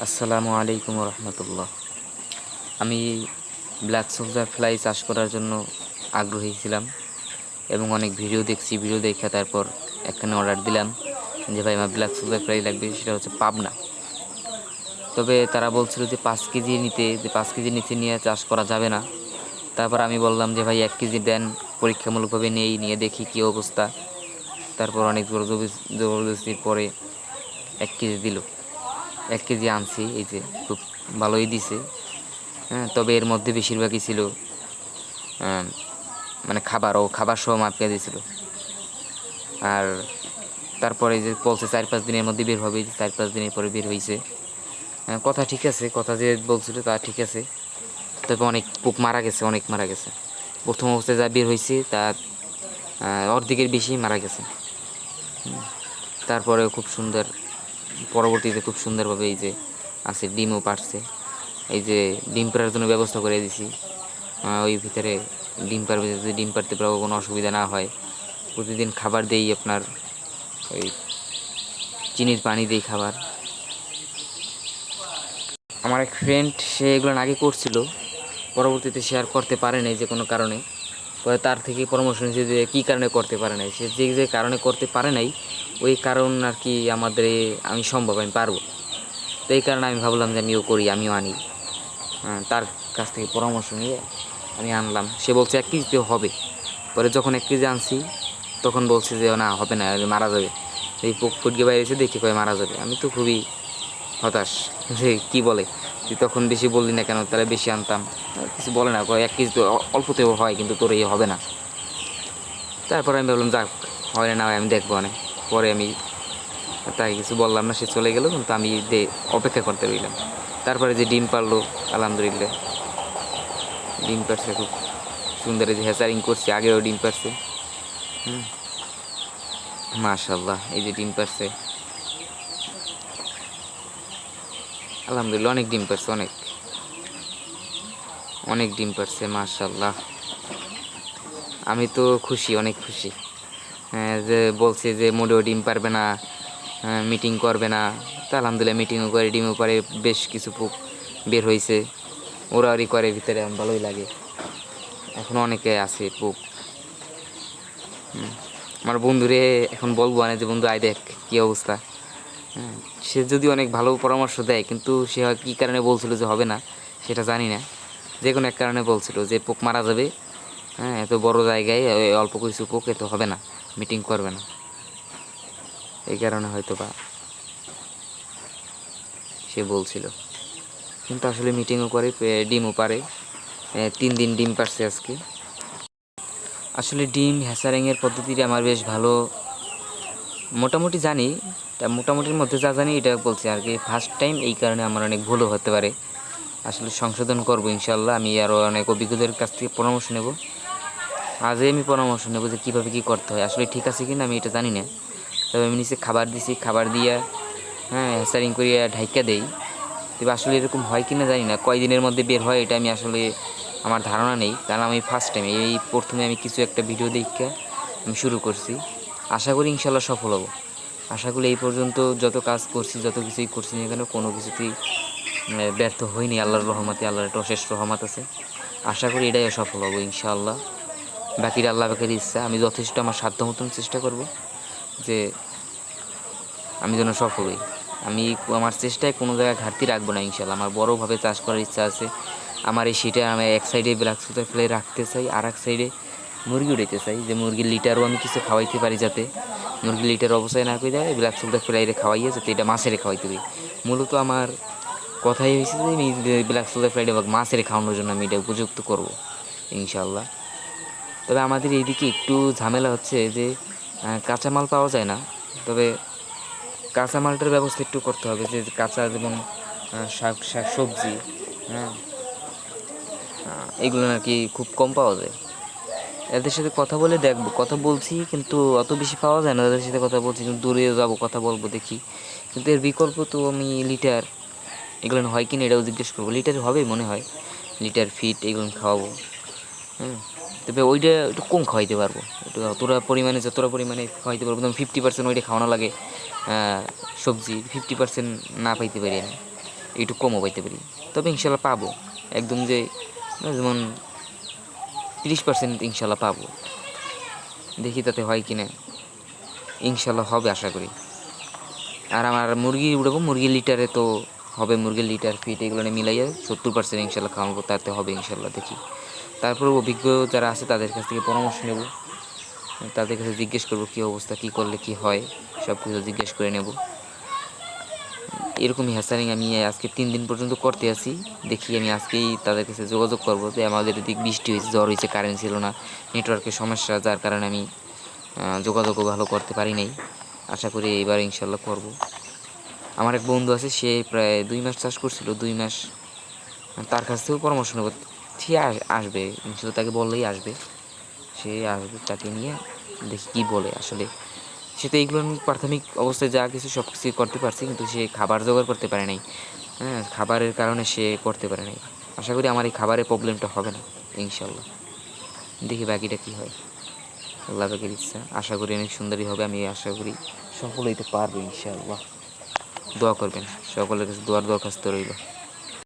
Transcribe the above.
আসসালামু আলাইকুম রহমতুল্লাহ। আমি ব্ল্যাক সোলজার ফ্লাই চাষ করার জন্য আগ্রহী ছিলাম এবং অনেক ভিডিও দেখছি। ভিডিও দেখে তারপর এখানে অর্ডার দিলাম যে ভাই আমার ব্ল্যাক সোলজার ফ্লাই লাগবে, সেটা হচ্ছে পাবনা। তবে তারা বলছিল যে 5 কেজি নিতে, যে 5 কেজি নিচে নিয়ে চাষ করা যাবে না। তারপর আমি বললাম যে ভাই 1 কেজি দেন, পরীক্ষামূলকভাবে নিয়ে দেখি কী অবস্থা। তারপর অনেক জবরদস্তির পরে 1 কেজি দিল। 1 কেজি আনছি, এই যে খুব ভালোই দিছে। হ্যাঁ, তবে এর মধ্যে বেশিরভাগই ছিল মানে খাবার সহ মাপিয়া দিয়েছিল। আর তারপরে যে বলছে 4-5 দিনের মধ্যে বের হবে, 4-5 দিনের পরে বের হয়েছে। কথা ঠিক আছে, কথা যে বলছিল তা ঠিক আছে। তবে অনেক পোক মারা গেছে, অনেক মারা গেছে। প্রথম অবস্থায় যা বের হয়েছে তার অর্ধেকের বেশি মারা গেছে। তারপরে খুব সুন্দর, পরবর্তীতে খুব সুন্দরভাবে এই যে আছে, ডিমও পারছে। এই যে ডিম পাড়ার জন্য ব্যবস্থা করে দিছি। ওই ভিতরে ডিম পারবে, যদি ডিম পারতে পারবো, কোনো অসুবিধা না হয়। প্রতিদিন খাবার দেই, আপনার ওই চিনির পানি দেই খাবার। আমার এক ফ্রেন্ড, সে এগুলো আগে করছিল, পরবর্তীতে সে আর করতে পারে নাই যে কোনো কারণে। পরে তার থেকে পরামর্শ নিয়েছে যে কী কারণে করতে পারে নাই। সে যে কারণে করতে পারে নাই, ওই কারণ আর কি আমাদের আমি সম্ভব, আমি পারবো। তো এই কারণে আমি ভাবলাম যে আমিও করি, আমিও আনি। তার কাছ থেকে পরামর্শ নিয়ে আমি আনলাম। সে বলছে 1 কেজিতেও হবে। পরে যখন 1 কেজি আনছি, তখন বলছে যে না, হবে না, মারা যাবে। এই পোক ফুটকে বাইরে এসে দেখে কয়ে মারা যাবে। আমি তো খুবই হতাশ যে কী বলে, তুই তখন বেশি বললি না কেন, তাহলে বেশি আনতাম। কিছু বলে না, কয় 1 কেজি তো অল্পতেও হয়, কিন্তু তোর এই হবে না। তারপর আমি ভাবলাম যাক, হয় না হয় আমি দেখবো অনেক। পরে আমি তাকে কিছু বললাম না, সে চলে গেল, কিন্তু আমি অপেক্ষা করতে রইলাম। তারপরে যে ডিম পারলো, আলহামদুলিল্লাহ ডিম পারছে খুব সুন্দর। যে হ্যাচারিং করছে, আগেও ডিম পারছে। মাশাল্লাহ, এই যে ডিম পারছে, আলহামদুলিল্লাহ অনেক ডিম পারছে, অনেক অনেক ডিম পারছে, মাশাল্লাহ। আমি তো খুশি, অনেক খুশি। যে বলছে যে মোটেও ডিম পারবে না, মিটিং করবে না। তা আলহামদুলিল্লাহ মিটিংও করে, ডিমও পারে, বেশ কিছু পোক বের হয়েছে। ওরাওরি করে ভিতরে, আমার ভালোই লাগে। এখন অনেকে আছে পোক। আমার বন্ধুরে এখন বলবো না যে বন্ধু আয় দেখ কী অবস্থা। সে যদি অনেক ভালো পরামর্শ দেয়, কিন্তু সে কী কারণে বলছিল যে হবে না সেটা জানি না। যে কোনো এক কারণে বলছিল যে পোক মারা যাবে, এত বড় জায়গায় অল্প কিছু পোক, এত হবে না, মিটিং করবে না। এই কারণে হয়তো বা সে বলছিল, কিন্তু আসলে মিটিংও করে, ডিমও পারে। 3 দিন ডিম পারছে আজকে। আসলে ডিম হ্যাচারিংয়ের পদ্ধতিটা আমার বেশ ভালো, মোটামুটি জানি। তা মোটামুটির মধ্যে যা জানি এটা বলছি আর কি, ফার্স্ট টাইম, এই কারণে আমার অনেক ভুলও হতে পারে। আসলে সংশোধন করবো ইনশাল্লাহ। আমি আরও অনেক অভিজ্ঞদের কাছ থেকে পরামর্শ নেব। আজই আমি পরামর্শ নেব যে কীভাবে কী করতে হয়, আসলে ঠিক আছে কি না আমি এটা জানি না। তবে আমি নিচে খাবার দিছি, খাবার দিয়া হ্যাচারিং করিয়া ঢাইকা দেই। তবে আসলে এরকম হয় কি না জানি না, কয়দিনের মধ্যে বের হয় এটা আমি আসলে, আমার ধারণা নেই। কারণ আমি ফার্স্ট টাইম, এই প্রথমে আমি কিছু একটা ভিডিও দেখে আমি শুরু করছি। আশা করি ইনশাল্লাহ সফল হব। আশা করি এই পর্যন্ত যত কাজ করছি, যত কিছুই করছি না কেন, কোনো কিছুতেই ব্যর্থ হয়নি আল্লাহর রহমতে। আল্লাহর একটা অশেষ রহমত আছে। আশা করি এটাই সফল হবো ইনশাআল্লাহ। বাকিটা আল্লাহ পাকের ইচ্ছা। আমি যথেষ্ট আমার সাধ্য মতন চেষ্টা করব যে আমি যেন সফল হই। আমি আমার চেষ্টায় কোনো জায়গায় ঘাটতি রাখবো না ইনশাআল্লাহ। আমার বড়োভাবে চাষ করার ইচ্ছা আছে। আমার এই শীটে আমি এক সাইডে ব্ল্যাক সোলজার ফ্লাই রাখতে চাই, আর এক সাইডে মুরগি উঠাইতে চাই, যে মুরগির লিটারও আমি কিছু খাওয়াইতে পারি, যাতে মুরগির লিটার অবস্থায় না করে দেয়, ব্ল্যাক সোলজার ফ্লাইরে খাওয়াইয়ে যাতে এটা মাছেরে খাওয়াইতে পারি। মূলত আমার কথাই হয়েছে যে আমি ব্ল্যাক সোলজার ফ্লাইটা মাছের খাওয়ানোর জন্য আমি এটা উপযুক্ত করবো ইনশাআল্লাহ। তবে আমাদের এইদিকে একটু ঝামেলা হচ্ছে যে কাঁচামাল পাওয়া যায় না। তবে কাঁচামালটার ব্যবস্থা একটু করতে হবে, যে কাঁচা যেমন শাক সবজি, এগুলো আর কি খুব কম পাওয়া যায়। এদের সাথে কথা বলে দেখবো, কথা বলছি কিন্তু অত বেশি পাওয়া যায় না। এদের সাথে কথা বলছি, কিন্তু দূরে যাবো, কথা বলবো, দেখি। কিন্তু এর বিকল্প তো আমি লিটার, এগুলো হয় কি না এটাও জিজ্ঞেস করবো। লিটার হবে মনে হয়, লিটার ফিট এগুলো খাওয়াবো। তবে ওইটা একটু কম খাওয়াইতে পারবো, একটু যতটা পরিমাণে খাওয়াইতে পারবো। তখন 50% ওইটা খাওয়ানো লাগে। সবজি 50% না পাইতে পারি আমি। একটু কমও পাইতে পারি, তবে ইনশাল্লাহ পাবো। একদম যে যেমন 30% ইনশাল্লাহ পাবো, দেখি তাতে হয় কি না। ইনশাল্লাহ হবে আশা করি। আর আমার মুরগি উঠাবো, মুরগির লিটারে তো হবে, মুরগির লিটার ফিট এগুলো মিলাইয়া 70% ইনশাল্লাহ খাওয়াবো, তাতে হবে ইনশাল্লাহ। দেখি তারপরে অভিজ্ঞ যারা আছে তাদের কাছ থেকে পরামর্শ নেব, তাদের কাছে জিজ্ঞেস করবো কী অবস্থা, কী করলে কি হয়, সব কিছু জিজ্ঞেস করে নেব। এরকমই হ্যাসারিং আমি আজকে 3 দিন পর্যন্ত করতে আসি। দেখি আমি আজকেই তাদের কাছে যোগাযোগ করবো যে আমাদের এদিক বৃষ্টি হয়েছে, ঝড় হয়েছে, কারেন্ট ছিল না, নেটওয়ার্কের সমস্যা, যার কারণে আমি যোগাযোগও ভালো করতে পারি নাই। আশা করি এবার ইনশাল্লাহ করব। আমার এক বন্ধু আছে, সে প্রায় 2 মাস চাষ করছিল, 2 মাস, তার কাছ থেকেও পরামর্শ নেব। সে আসবে ইনশাল্লাহ, তাকে বললেই আসবে, সে আসবে, তাকে নিয়ে দেখি কী বলে। আসলে সে তো এইগুলো প্রাথমিক অবস্থায় যা কিছু সব কিছুই করতে পারছে, কিন্তু সে খাবার জোগাড় করতে পারে নাই। হ্যাঁ, খাবারের কারণে সে করতে পারে নাই। আশা করি আমার এই খাবারের প্রবলেমটা হবে না ইনশাল্লাহ। দেখি বাকিটা কী হয়, আল্লাহ পাকের ইচ্ছা। আশা করি অনেক সুন্দরই হবে, আমি আশা করি সফল হইতে পারবো ইনশাআল্লাহ। দোয়া করবেন, সকলের কাছে দোয়ার দরখাস্ত রইল।